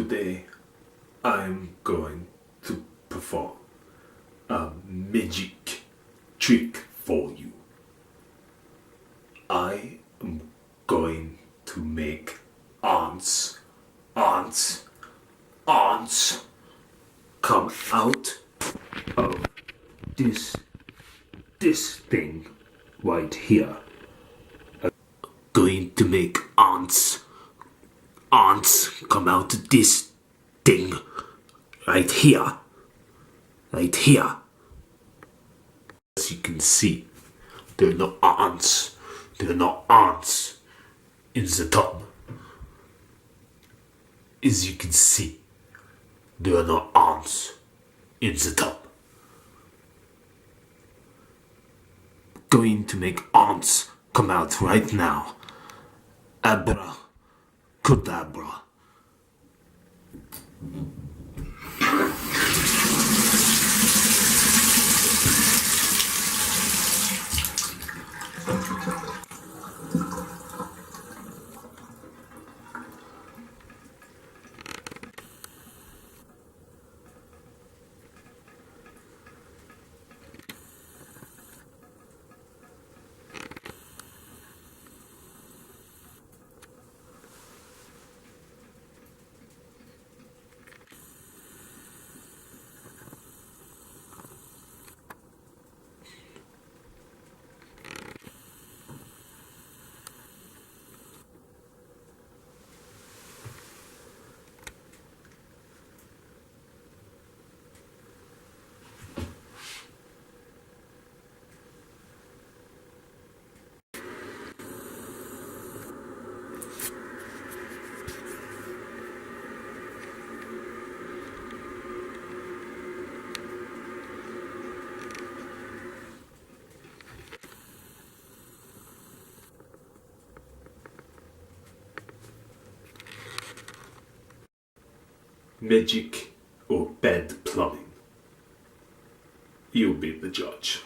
Today I'm going to perform a magic trick for you. I am going to make ants come out of this thing right here. I'm going to make ants come out of this thing right here. As you can see, there are no ants in the tub. As you can see, there are no ants in the tub. Going to make ants come out right now. Abracadabra. Magic or bad plumbing? You'll be the judge.